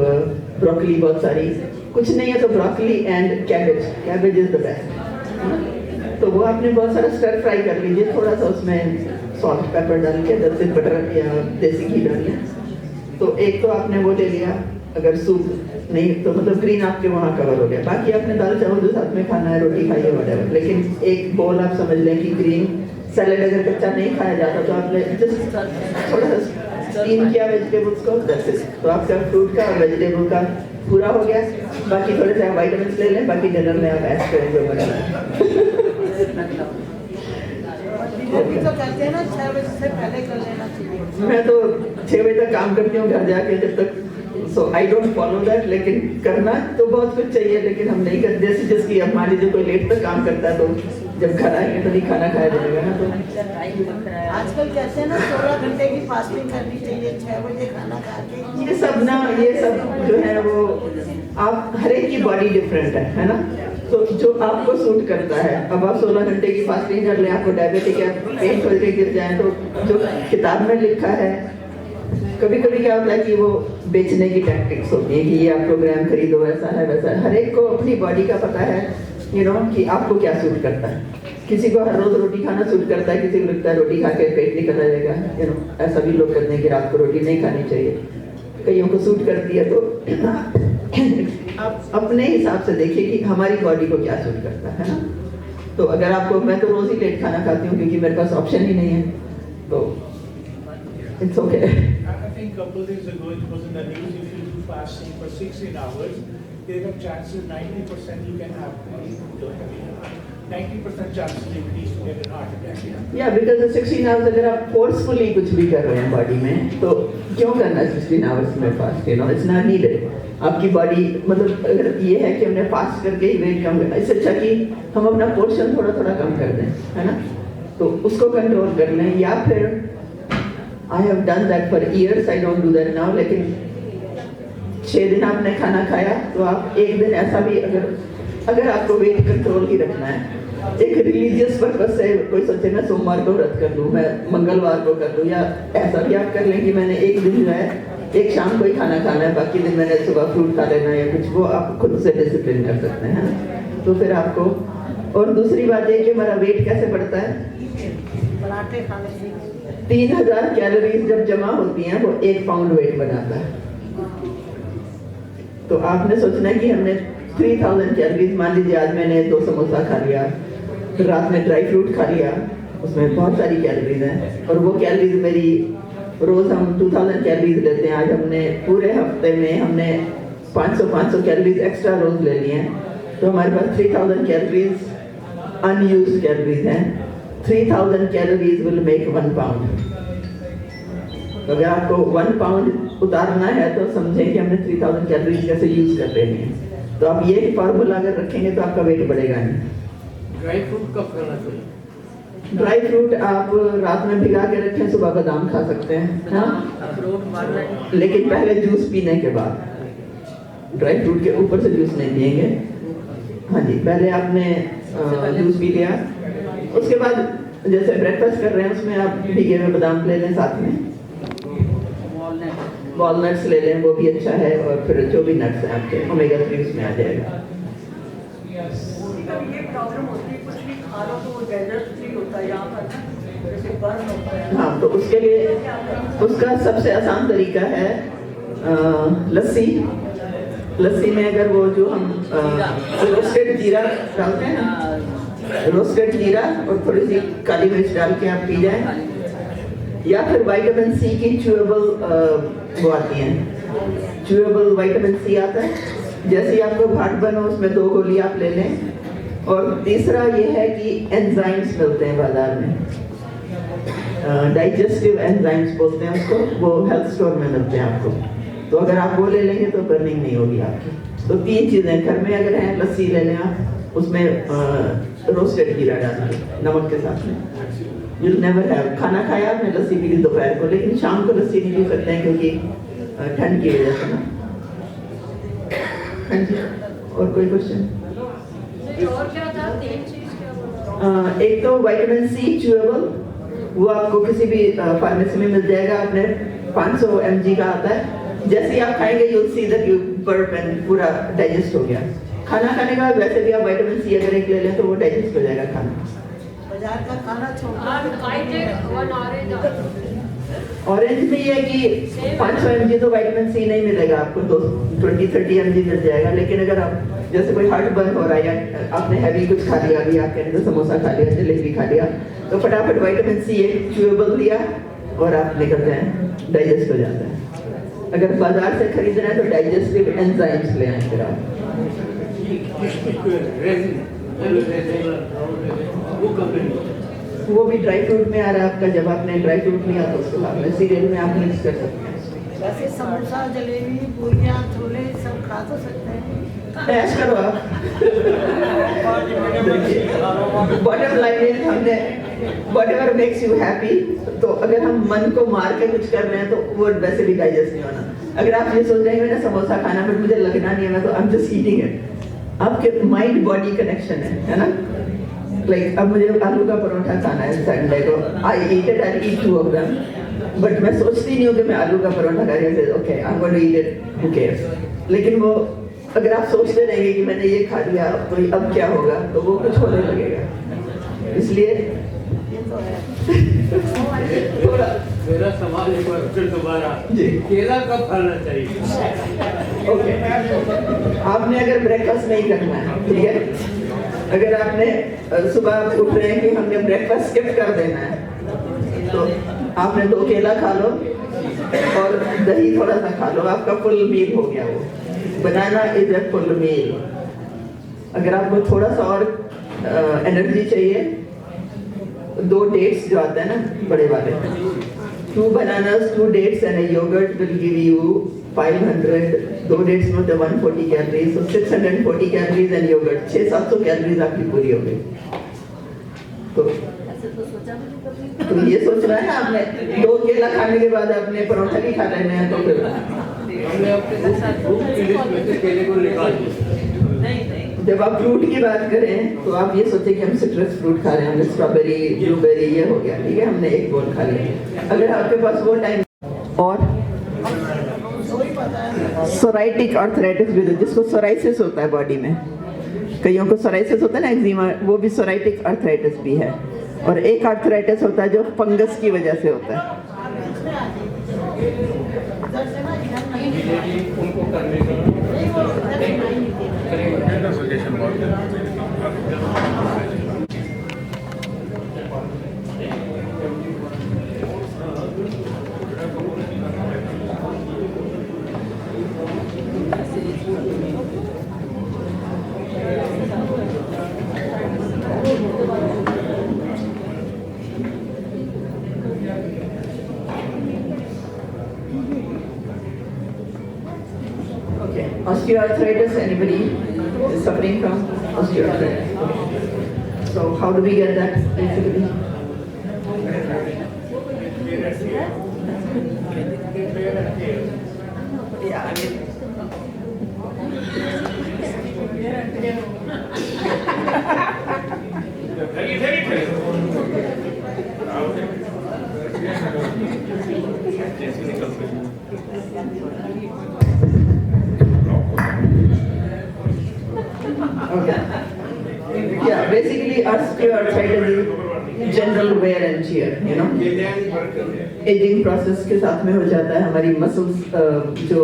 ब्रोकली, बहुत सारी, कुछ नहीं है तो broccoli and cabbage is the best. तो वो आपने बहुत सारा स्टर फ्राई कर लीजिए, थोड़ा सा उसमें सॉल्ट पेपर डाल के, 10 से बटर या देसी घी डाल लिया। तो एक तो आपने वो ले लिया, अगर सूप नहीं तो मतलब ग्रीन आपके वहाँ कवर हो गया, बाकी आपने दाल चावल जो साथ में खाना है, रोटी खाइए वगैरह, लेकिन एक बोल आप समझ लें कि ग्रीन सैलेड अगर कच्चा नहीं खाया जाता तो आपने जस्ट थोड़ा सा स्टीम किया वेजिटेबल्स को, तो आपका फ्रूट का और वेजिटेबल का पूरा हो गया। बाकी थोड़े से आप वाइटामिन ले लें, बाकी डिनर में आप ऐड करेंगे वगैरह। अभी तो कहते हैं ना 6 बजे से पहले कर लेना चाहिए। मैं तो 6 बजे तक काम करती हूँ घर जाके, जब तक सो आई डोंट फॉलो दैट, लेकिन करना तो बहुत कुछ चाहिए, लेकिन हम नहीं करते। जैसे जिसकी अब मान लीजिए कोई लेट तक काम करता है तो जब घर आएंगे तो नहीं खाना खाया जाएगा ना। तो आजकल कहते हैं ना 16 घंटे की फास्टिंग करनी चाहिए, 6 बजे खाना खा के। ये सब जो है वो आप हर एक की बॉडी डिफरेंट है ना, तो जो आपको सूट करता है। अब आप 16 घंटे की फास्टिंग कर लें, आपको डायबिटिक है, पेट खोल के गिर जाए, तो जो किताब में लिखा है, कभी कभी क्या होता है कि वो बेचने की टैक्टिक्स होती है कि ये आप प्रोग्राम खरीदो, ऐसा है वैसा है। हर एक को अपनी बॉडी का पता है, कि आपको क्या सूट करता है। किसी को हर रोज रोटी खाना सूट करता है, किसी को लगता है रोटी खा के पेट निकल जाएगा, ऐसा भी लोग कहते हैं कि रात को रोटी नहीं खानी चाहिए, कईयों को सूट करती है। तो आप अपने हिसाब से देखिए कि हमारी बॉडी को क्या सूट करता है ना। तो अगर आपको, मैं तो रोज ही लेट खाना खाती हूँ क्योंकि मेरे पास ऑप्शन ही नहीं है, तो it's okay. I think a couple of days ago it was in the news, if you do fasting for 16 hours, there are chances 90% you can have 90% chances increase to get an heart attack. या because 16 hours अगर आप forcefully कुछ भी कर रहे हैं body में, तो क्यों करना है 16 आवर्स में फास्ट? It's not needed. आपकी बॉडी मतलब अगर ये है कि हमने फास्ट करके ही वेट कम करना, इससे अच्छा कि हम अपना पोर्शन थोड़ा थोड़ा कम कर दें, है ना, तो उसको कंट्रोल कर लें। या फिर I have done that for years, I don't do that now, लेकिन 6 दिन आपने खाना खाया तो आप एक दिन ऐसा भी, अगर आपको वेट कंट्रोल ही रखना है, एक रिलीजियस पर्पज से कोई सोचे मैं सोमवार को व्रत कर लूँ, मैं मंगलवार को कर लूँ, या ऐसा भी आप कर लें कि मैंने एक दिन जो है एक शाम को ही खाना खाना है, बाकी दिन मैंने सुबह फ्रूट खा लेना या कुछ, वो आप खुद से डिसिप्लिन कर सकते हैं ना। तो फिर आपको, और दूसरी बात ये कि हमारा वेट कैसे बढ़ता है, पराठे खाने से 3000 कैलोरीज जब जमा होती हैं वो 1 पाउंड वेट बनाता है। तो आपने सोचना है कि हमने 3000 कैलोरीज, मान लीजिए आज मैंने 2 समोसा खा लिया, फिर रात में ड्राई फ्रूट खा लिया, उसमें बहुत सारी कैलोरीज हैं, और वो कैलोरीज मेरी रोज हम 2000 कैलोरीज लेते हैं, आज हमने पूरे हफ्ते में हमने 500 कैलोरीज एक्स्ट्रा रोज ले लिए हैं, तो हमारे पास 3000 कैलोरीज अनयूज्ड कैलोरीज हैं। 3000 कैलोरीज विल मेक 1 पाउंड। तो अगर आपको 1 पाउंड उतारना है तो समझें कि हमने 3000 कैलोरीज कैसे यूज कर रहे हैं। तो आप ये फॉर्मूला अगर रखेंगे तो आपका वेट बढ़ेगा नहीं। ड्राई फ्रूट कब खाना चाहिए? ड्राई फ्रूट आप रात में भिगा के रखें, सुबह बादाम खा सकते हैं, हाँ, लेकिन पहले जूस पीने के बाद, ड्राई फ्रूट के ऊपर से जूस नहीं पिएंगे। हाँ जी, पहले आपने जूस पी लिया, उसके बाद जैसे ब्रेकफास्ट कर रहे हैं उसमें आप भीगे हुए बादाम ले लें, साथ में वॉलनट्स ले लें, वो भी अच्छा है, और फिर जो भी नट्स हैं आपके, ओमेगा 3 उसमें आ जाएगा। ये प्रॉब्लम होती है, कुछ भी खा लो तो वो डेजर्ट फ्री होता है, यहाँ पर जैसे बर्न होता है। हाँ, तो उसके लिए उसका सबसे आसान तरीका है लस्सी। लस्सी में अगर वो जो हम रोस्टेड जीरा डालते हैं ना, रोस्टेड जीरा और थोड़ी सी काली मिर्च डाल के आप पी जाएं, या फिर विटामिन सी की च्यूएबल वो आती हैं, च्यूएबल विटामिन सी आता है, जैसे ही आपको भाट बनो उसमें 2 गोली आप ले लें। और तीसरा ये है कि एंजाइम्स मिलते हैं बाजार में, डाइजेस्टिव एंजाइम्स बोलते हैं उसको, वो हेल्थ स्टोर में मिलते हैं आपको, तो अगर आप वो ले लेंगे तो बर्निंग नहीं होगी आपकी। तो 3 चीज़ें घर में अगर हैं, लस्सी ले लें आप, उसमें रोस्टेड जीरा डाल के नमक के साथ में, you'll never have, खाना खाया आपने लस्सी पी ली दोपहर को, लेकिन शाम को लस्सी नहीं पी सकते हैं क्योंकि ठंड की वजह से ना। हाँ जी, और कोई क्वेश्चन? और क्या था? 3 चीज क्या? एक तो विटामिन सी च्यूएबल, वो आपको किसी भी फार्मेसी में मिल जाएगा, अपने 500 mg का आता है, जैसे ही आप खाएंगे you'll see that you burp and पूरा डाइजेस्ट हो गया। खाना खाने का वैसे भी आप विटामिन सी अगर एक ले लें तो वो डाइजेस्ट हो जाएगा खाना। बाजार का खाना छोड़ I take 1 orange. ऑरेंज में ये है कि 500 mg तो विटामिन सी नहीं मिलेगा आपको, तो 20-30 mg मिल जाएगा। लेकिन अगर आप जैसे कोई हार्ट बर्न हो रहा है या आपने हैवी कुछ खा लिया, अभी आप कहते समोसा खा लिया, जलेबी खा लिया, तो फटाफट विटामिन सी च्यूएबल लिया और आप निकल जाए, डाइजेस्ट हो जाता है। अगर बाजार से खरीदना है तो डाइजेस्टिव एंजाइम्स ले आए फिर आप। वो भी ड्राई फ्रूट में आ रहा है आपका, जब आपने ड्राई फ्रूट लिया तो उसके बाद में सीरियल में आप मिक्स कर सकते हैं। वैसे समोसा, जलेबी, पूरियाँ, छोले सब खा तो सकते हैं। ऐश करो आप। बॉटम लाइन इज हमने whatever makes you happy, तो अगर हम मन को मार के कुछ कर रहे हैं तो वो वैसे भी डाइजेस्ट नहीं होना। अगर आप ये सोच रहे हैं मैंने समोसा खाना बट मुझे लगना नहीं है, मैं तो I'm just eating it, आपके माइंड बॉडी कनेक्शन है ना। लाइक अब मुझे आलू का परोठा खाना है संडे को, आई eat 2 of them, बट मैं सोचती नहीं हूँ कि मैं आलू का परोठा खा रही हूँ, okay I'm going to eat it, who cares। लेकिन वो अगर आप सोचते रहेंगे कि मैंने ये खा लिया तो अब क्या होगा, तो वो कुछ होने लगेगा। इसलिए थोड़ा मेरा सवाल एक बार फिर दोबारा, केला कब खाना चाहिए? ओके, आपने अगर ब्रेकफास्ट नहीं करना है, ठीक है, अगर आपने सुबह उठ रहे हैं कि हमने ब्रेकफास्ट स्किप कर देना है, तो आपने 2 केला खा लो और दही थोड़ा सा खा लो, आपका फुल मील हो गया। वो बनाना इज ए फुल मील। अगर आपको थोड़ा सा और एनर्जी चाहिए, 2 डेट्स जो आते हैं ना बड़े वाले, 2 bananas, 2 dates and a yogurt will give you 500, 2 dates में तो 140 calories, so 640 calories and yogurt 600-700 calories आपकी पूरी हो गई। तो ये सोचना है ना आपने, 2 केला खाने के बाद आपने परोठा भी खा लेना है, तो फिर हमने अपने फ्रूट की लिस्ट में से केले को निकाल दिया। जब आप फ्रूट की बात करें तो आप ये सोचे कि हम सिट्रस फ्रूट खा रहे हैं, हमने स्ट्रॉबेरी, ब्लूबेरी ये हो गया, ठीक है, हमने 1 बोल खा लिया। अगर आपके पास वो टाइम, और सोराइटिक आर्थराइटिस भी, जिसको सोराइसिस होता है बॉडी में, कईयों को सोराइसिस होता है ना, एक्जिमा, वो भी सोराइटिक आर्थराइटिस भी है। और एक आर्थराइटिस होता है जो फंगस की वजह से होता है। उनको करने का Osteoarthritis, anybody is suffering from osteoarthritis? So how do we get that basically? Yeah, I mean, okay. Yeah, basically osteoarthritis is general wear and tear, you know. Ageing process के साथ में हो जाता है, हमारी मसल्स जो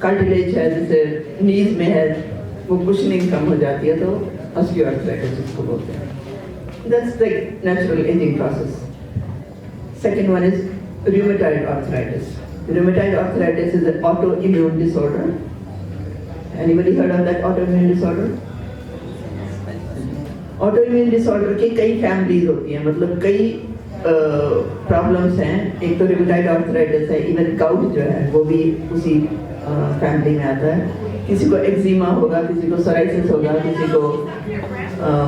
कार्टिलेज है जैसे नीज में है वो कुशनिंग कम हो जाती है, तो ऑस्टियोआर्थराइटिस इसको बोलते हैं। That's the natural aging process. Second one is rheumatoid arthritis. Rheumatoid arthritis is an autoimmune disorder. Anybody heard of that autoimmune disorder? Autoimmune disorder की कई फैमिलीज होती हैं, मतलब कई प्रॉब्लम्स हैं। एक तो rheumatoid arthritis है, इवन गाउट जो है वो भी उसी फैमिली में आता है। किसी को एक्जिमा होगा, किसी को सोराइसिस होगा, किसी को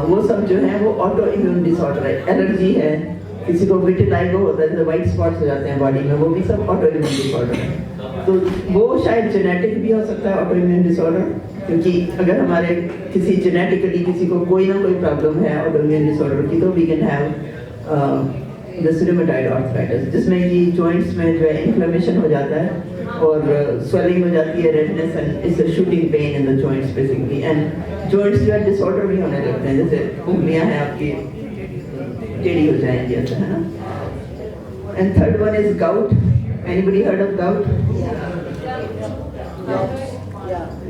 वो सब जो है वो ऑटो इम्यून डिसऑर्डर है। एलर्जी है, किसी को विटिलाइगो होता है, जैसे वाइट स्पॉट्स हो जाते हैं बॉडी में, वो भी सब ऑटो इम्यून डिसऑर्डर है। तो वो शायद जेनेटिक भी हो सकता है ऑटो इम्यून डिसऑर्डर, क्योंकि अगर हमारे किसी जेनेटिकली किसी को कोई ना कोई प्रॉब्लम है ऑटो इम्यून डिसऑर्डर की, तो we can have this rheumatoid arthritis, जिसमें कि जॉइंट्स में जो है इन्फ्लेमेशन हो जाता है और स्वेलिंग हो जाती है, redness and it's a shooting pain in the joints basically. And joints जो है डिसऑर्डर भी होने लगते हैं, जैसे उंगलियां हैं आपकी टेढ़ी हो जाएंगी, ऐसा है ना। And third one is gout. Anybody heard of gout?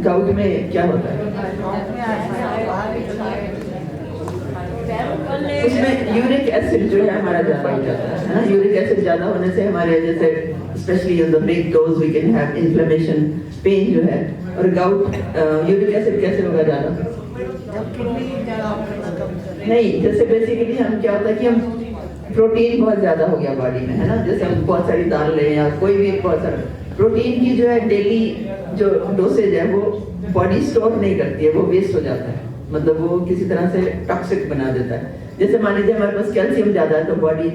Gout में क्या होता है? उसमें यूरिक एसिड जो है हमारा ज़्यादा हो जाता है ना. यूरिक एसिड ज़्यादा होने से हमारे जैसे specially in the big dose we can have inflammation, pain जो है. और गाउट यूरिक एसिड कैसे होगा ज़्यादा? नहीं, जैसे बेसिकली हम क्या होता है कि हम प्रोटीन बहुत ज़्यादा हो गया बॉडी में, है ना. जैसे हम बहुत सारी दाल लें या कोई भी बहुत सारा प्रोटीन की जो है डेली जो डोसेज है वो बॉडी स्टोर नहीं करती है, वो वेस्ट हो जाता है. मतलब वो किसी तरह से टॉक्सिक बना देता है. जैसे मान लीजिए हमारे पास कैल्शियम ज़्यादा है तो बॉडी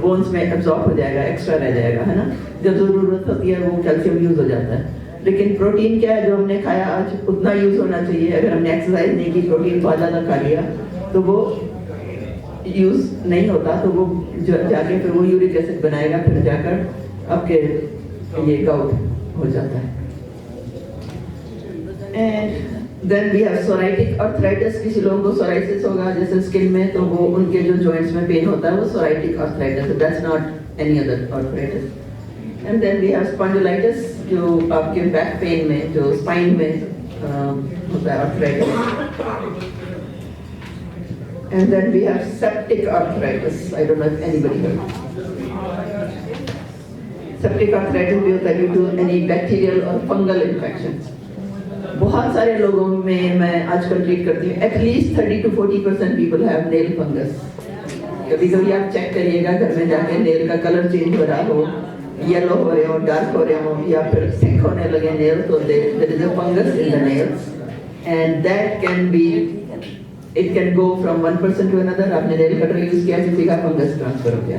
बोन्स में एब्जॉर्ब हो जाएगा, एक्स्ट्रा रह जाएगा, है ना. जब ज़रूरत होती है वो कैल्शियम यूज़ हो जाता है. लेकिन प्रोटीन क्या है, जो हमने खाया आज उतना यूज़ होना चाहिए. अगर हमने एक्सरसाइज नहीं की, प्रोटीन बहुत ज़्यादा खा लिया तो वो यूज़ नहीं होता, तो वो जाके फिर वो यूरिक एसिड बनाएगा, फिर जाकर आपके ये गाउट हो जाता है. And then we have psoriatic arthritis. किसी लोगों को सोराइसिस होगा जैसे स्किन में, तो वो उनके जो जॉइंट्स में पेन होता है वो psoriatic arthritis. That's not any other arthritis. And then we have spondylitis, जो आपके बैक पेन में, जो स्पाइन में होता है arthritis. And then we have septic arthritis. I don't know if anybody heard. Septic arthritis भी होता है due to any bacterial or fungal infections. बहुत सारे लोगों में मैं आजकल ट्रीट करती हूँ. At least 30 to 40% people have nail fungus. कभी-कभी आप चेक करिएगा घर में जाके, नेल का कलर चेंज हो रहा हो, येलो हो रहे हो, डार्क हो रहे हो, या फिर थिक होने लगे नेल, तो there is a fungus in the nails, and that can be, it can go from one person to another. आपने नेल कटर यूज किया, किसी का फंगस ट्रांसफर हो गया.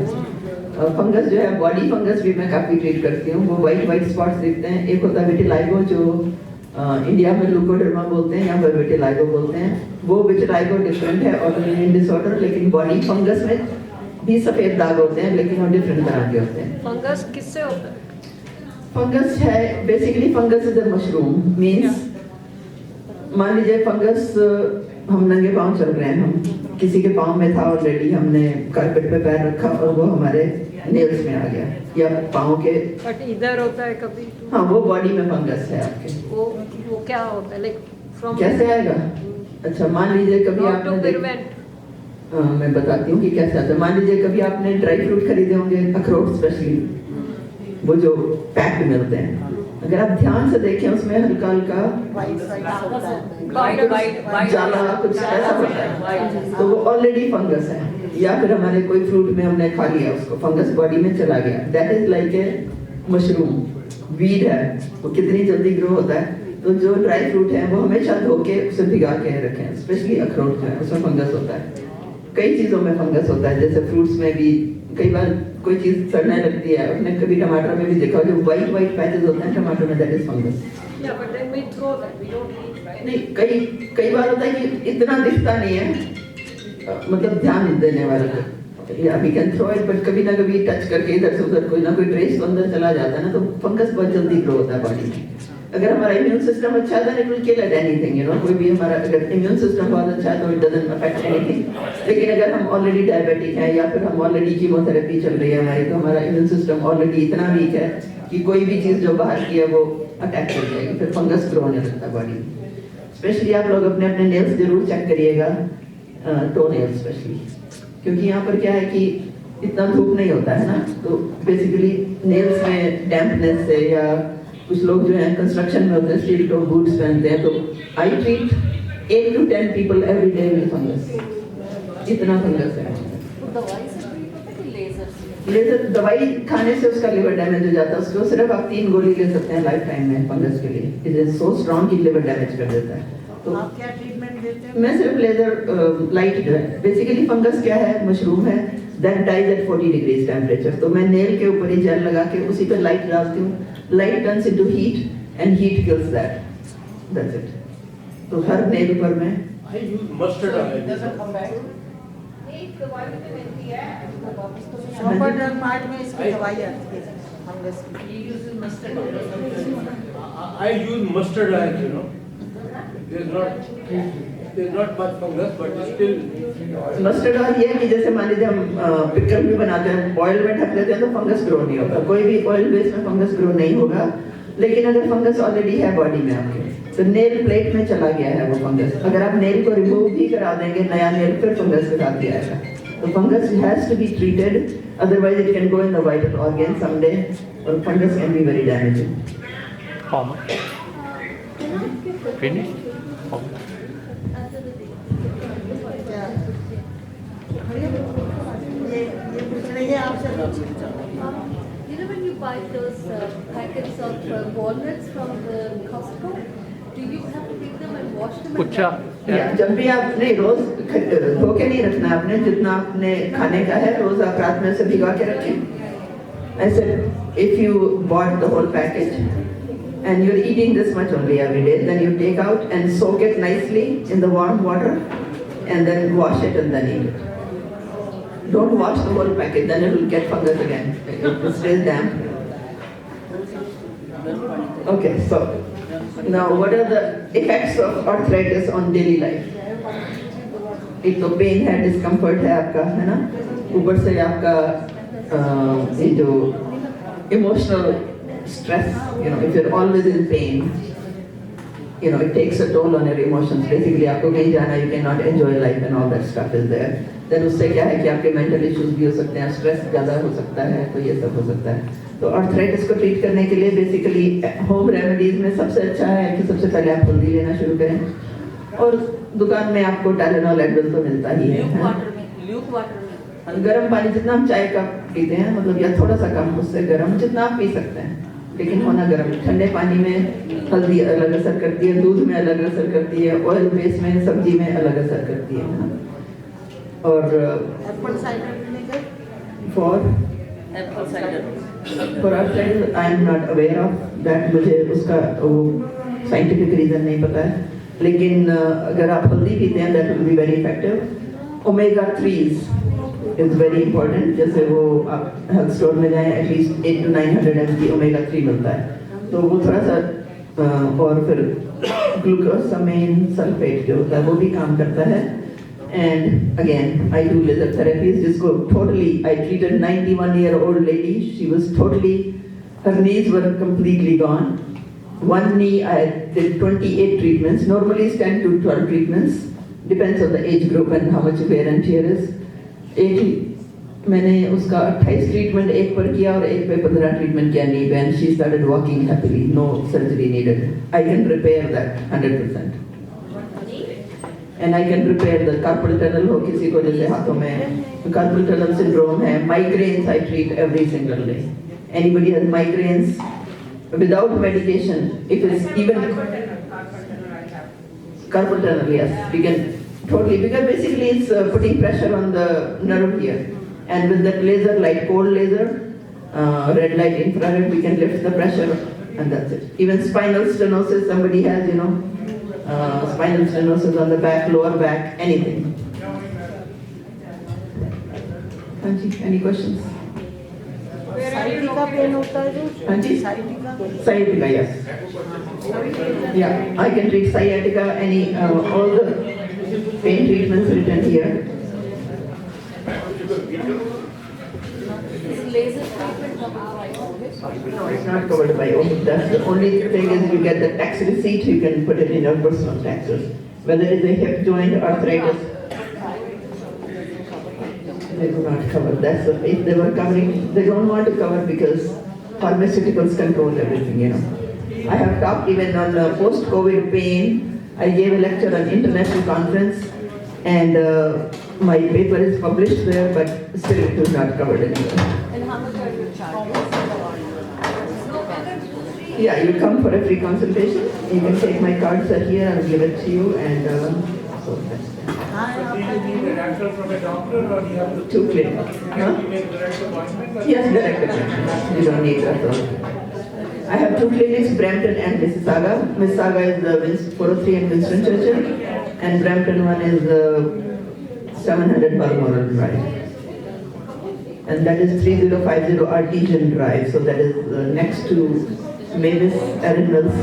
फंगस जो है, बॉडी फंगस भी मैं काफी ट्रीट करती हूँ. वो व्हाइट स्पॉट्स दिखते हैं. एक होता है विटिलाइगो, जो इंडिया में लुकोडर्मा बोलते हैं, यहाँ पर विटिलाइगो बोलते हैं. वो विटिलाइगो डिफरेंट है ऑटोइम्यून डिसऑर्डर, लेकिन बॉडी फंगस में भी सफेद दाग होते हैं, लेकिन वो डिफरेंट तरह के होते हैं. फंगस किससे होता है? फंगस है basically, fungus is a mushroom. Means मान लीजिए फंगस, हम नंगे पाँव चल रहे हैं, हम किसी के पाँव में था ऑलरेडी, हमने कारपेट पे पैर रखा और वो हमारे नेल्स में आ गया, या पाँव के, बट इधर होता है कभी. हाँ, वो बॉडी में फंगस है आपके. वो क्या होता है, लाइक फ्रॉम कैसे आएगा? अच्छा, मान लीजिए कभी आपने मैं बताती हूँ कि कैसे आता है. मान लीजिए कभी आपने ड्राई फ्रूट खरीदे होंगे, अखरोट स्पेशली, वो जो पैक्ड मिलते हैं. अगर आप ध्यान से देखें उसमें हल्का हल्का जाला कुछ ऐसा होता है, तो वो ऑलरेडी फंगस है. या फिर हमारे कोई फ्रूट में हमने खा लिया, उसको फंगस बॉडी में चला गया. That is like a mushroom, weed है. वो कितनी जल्दी ग्रो होता है. तो जो ड्राई फ्रूट है वो हमेशा धो के उसे भिगा के रखें. स्पेशली अखरोट जो है उसमें फंगस होता है. कई चीज़ों में फंगस होता है, जैसे फ्रूट्स में भी कई बार कोई चीज़ सड़ने लगती है. आपने कभी टमाटर में भी देखा, जो वाइट पैचेस होते हैं टमाटर में, दैट इज फंगस. नहीं, कई बार होता है कि इतना दिखता नहीं है, मतलब ध्यान देने वाला, या we can throw it, but कभी ना कभी टच करके इधर से उधर कोई ना कोई ट्रेस तो अंदर चला जाता है ना, तो फंगस बहुत जल्दी ग्रो होता है बॉडी में. अगर हमारा इम्यून सिस्टम अच्छा है, then it will kill at anything, you know. कोई भी हमारा अगर इम्यून सिस्टम बहुत अच्छा है तो it doesn't affect anything. लेकिन अगर हम ऑलरेडी डायबिटिक हैं, या फिर हम ऑलरेडी कीमोथेरेपी चल रही है हमारी, तो हमारा इम्यून सिस्टम ऑलरेडी इतना वीक है कि कोई भी चीज़ जो बाहर की है वो अटैक कर जाएगी, फिर फंगस ग्रो होने लगता है बॉडी में. स्पेशली आप लोग अपने नेल्स जरूर चेक करिएगा, टो नेल्स स्पेशली, क्योंकि यहाँ पर क्या है कि इतना धूप नहीं होता है ना, तो बेसिकली नेल्स में डैम्पनेस से, या कुछ लोग जो हैं कंस्ट्रक्शन में होते हैं, स्टील टो बूट्स पहनते हैं, तो I treat 8 to 10 people every day with fungus. इतना फंगस है. लेजर दवाई खाने से उसका लिवर डैमेज हो जाता है. उसको सिर्फ आप 3 गोली ले सकते हैं लाइफ टाइम में फंगस के लिए. इट इज सो स्ट्रॉन्ग कि लिवर डैमेज कर देता है. तो आप क्या ट्रीटमेंट देते हैं? मैं सिर्फ लेजर लाइट जो है, बेसिकली फंगस क्या है, मशरूम है, that dies at 40 degrees temperature. तो मैं नेल के ऊपर ही जेल लगा के उसी पे लाइट डालती हूँ. Light turns into heat and heat kills that. That's it. तो हर नेल पर मैं I use mustard oil. एक दवाई तो मिलती है, शॉपर ड्रग मार्ट में इसकी दवाई आती है फंगस की. I use mustard oil, you know. There's not. there's not much fungus, but still. Mustard oil ये है कि जैसे मान लीजिए हम पिकल भी बनाते हैं, ऑयल में ढक देते हैं तो फंगस ग्रो नहीं होगा, कोई भी ऑयल बेस में फंगस ग्रो नहीं होगा। लेकिन अगर फंगस ऑलरेडी है बॉडी में आपके, तो नेल प्लेट में चला गया है वो फंगस, अगर आप नेल को रिमूव भी करा देंगे, नया नेल फिर फंगस के साथ भी आएगा। तो fungus has to be treated, otherwise it can go in the vital organ someday, और fungus can be very damaging. How much? Finish? How much? ये पूछ रही है आपसे। You know when you buy those packets of walnuts from the Costco, do you have to pick them and wash them? Kucha. या जब भी आपने रोज धो के नहीं रखना, आपने जितना आपने खाने का है रोज आप रात में से भिगा के रखें। ऐसे if you bought the whole package and you're eating this much only every day, then you take out and soak it nicely in the warm water and then wash it and then eat it. Don't wash the whole packet, then it will get fungus again. It stays damp. Okay, so now what are the effects of arthritis on daily life? एक तो pen है, discomfort है आपका, है ना, ऊपर से आपका ये जो emotional stress, you know, if you're always in pain, you know, it takes a toll on your emotions. Basically, आपको कहीं जाना, you cannot enjoy life and all that stuff is there. Then उससे क्या है कि आपके mental issues भी हो सकते हैं, stress ज़्यादा हो सकता है, तो ये सब हो सकता है। तो arthritis को treat करने के लिए basically home remedies में सबसे अच्छा है कि सबसे पहले आप हल्दी लेना शुरू करें, और दुकान में आपको Tylenol Advil तो मिलता ही है। गर्म पानी जितना हम चाय का पीते हैं, मतलब या थोड़ा सा कम, उससे गर्म जितना आप पी सकते हैं, लेकिन होना गर्म। ठंडे पानी में हल्दी अलग असर करती है, दूध में अलग असर करती है, ऑयल बेस में, सब्जी में अलग असर करती है। और Apple cider vinegar for arthritis I am not aware of that, मुझे उसका वो साइंटिफिक रीजन नहीं पता है, लेकिन अगर आप हल्दी पीते हैं that will be very effective. Omega 3s is very important, जैसे वो आप हेल्थ स्टोर में जाएं, एटलीस्ट 800 to 900 mg ओमेगा 3 मिलता है, तो वो थोड़ा सा और फिर ग्लूकोसामाइन सल्फेट जो होता है वो भी काम करता है। And again I do laser therapies, जिसको totally I treated 91-year-old lady, she was totally, her knees were completely gone. One knee I did 28 treatments, normally it's 10 to 12 treatments, depends on the age group and how much wear and tear is. मैंने उसका 28 treatment एक पर किया और एक पे 15 treatment किया knee, and she started walking happily, no surgery needed. I can repair that 100%, and I can repair the carpal tunnel हो किसी को, जैसे हाथों में कार्पल टनल सिंड्रोम है, migraines I treat every single day. Anybody has migraines without medication, if it's even carpal tunnel, yes, we can totally, because basically it's putting pressure on the nerve here, and with that laser, like cold laser, red light, infrared, we can lift the pressure, and that's it. Even spinal stenosis, somebody has, you know, spinal stenosis on the back, lower back, anything. Anji, any questions? Sciatica pain होता है जो, Anji? Sciatica Sciatica, yes. Yeah, I can treat sciatica, any, all the pain treatments written here. Is laser treatment covered by always? No, it's not covered by OHIP. That's the only thing is you get the tax receipt, you can put it in your personal taxes. Whether it's a hip joint, arthritis, they do not cover. That's the, if they were covering, they don't want to cover because pharmaceuticals control everything, you know. I have talked even on post-COVID pain. I gave a lecture on international conference, and my paper is published there, but still it was not covered anywhere. And how much are you charging? Yeah, you come for a free consultation. You can take my cards are here. I'll give it to you, and so that's it. Do you need a referral from a doctor or you have to? Two clinics. You have to make direct appointment? Yes, direct appointment. You don't need that. I have two clinics, Brampton and Mississauga. Mississauga is the 403 and Winston Churchill, and Brampton one is 700 Balmoral Drive. And that is 3050 Artesian Drive, so that is next to Mavis Erin Mills,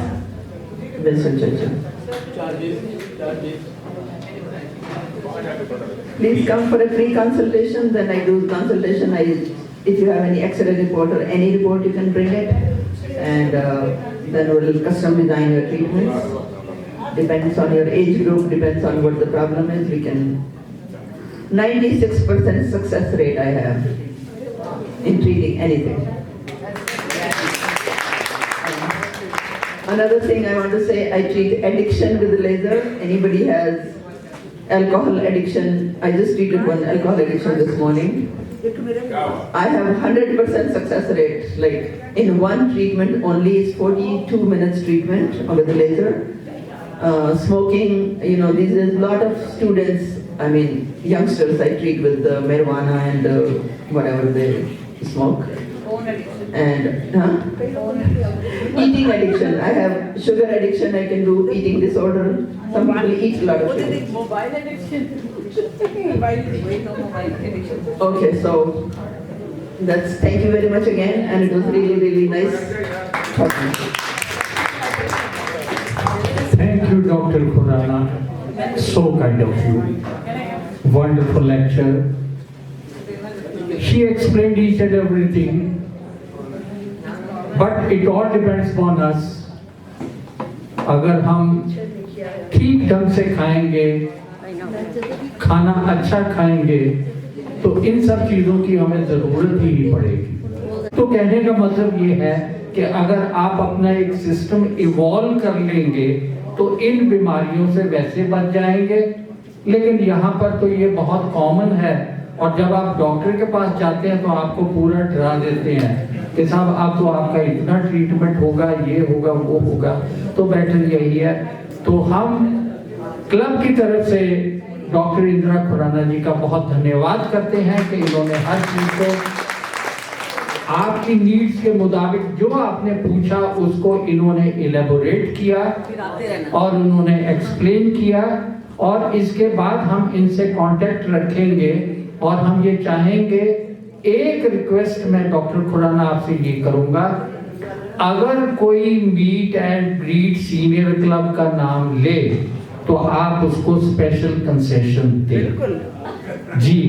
Winston Churchill. Charges. Please come for a free consultation, then I do consultation. If you have any X-ray report or any report, you can bring it, and then we'll custom design your treatments. Depends on your age group, depends on what the problem is. We can 96% success rate I have in treating anything. Another thing I want to say, I treat addiction with laser. Anybody has alcohol addiction, I just treated one alcohol addiction this morning. I have 100% success rate. Like in one treatment only is 42 minutes treatment with laser. Smoking, these is a lot of students, youngsters I treat with marijuana and whatever they smoke. And eating addiction, I have sugar addiction, I can do eating disorder. Some people eat a lot of sugar. Mobile addiction. Okay, so thank you very much again, and it was really nice talking to you. Thank you, Dr. Khurana. So kind of you. Wonderful lecture. She explained each and everything, but it all depends upon us. अगर हम ठीक ढंग से खाएंगे, खाना अच्छा खाएंगे, तो इन सब चीजों की हमें जरूरत ही नहीं पड़ेगी। तो कहने का मतलब ये है कि अगर आप अपना एक सिस्टम इवॉल्व कर लेंगे तो इन बीमारियों से वैसे बच जाएंगे। लेकिन यहाँ पर तो ये बहुत कॉमन है, और जब आप डॉक्टर के पास जाते हैं तो आपको पूरा डरा देते हैं कि साहब आप तो आपका इतना ट्रीटमेंट होगा, ये होगा, वो होगा। तो बेटर यही है, तो हम क्लब की तरफ से डॉक्टर इंदिरा खुराना जी का बहुत धन्यवाद करते हैं कि इन्होंने हर चीज को आपकी नीड्स के मुताबिक जो आपने पूछा उसको इन्होंने इलेबोरेट किया और उन्होंने एक्सप्लेन किया। और इसके बाद हम इनसे कांटेक्ट रखेंगे, और हम ये चाहेंगे, एक रिक्वेस्ट मैं डॉक्टर खुराना आपसे ये करूंगा, अगर कोई meat and breed senior club का नाम ले तो आप उसको स्पेशल कंसेशन दें। जी,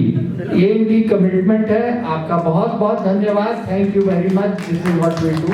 ये इनकी कमिटमेंट है। आपका बहुत बहुत धन्यवाद। Thank you very much. This is what we do.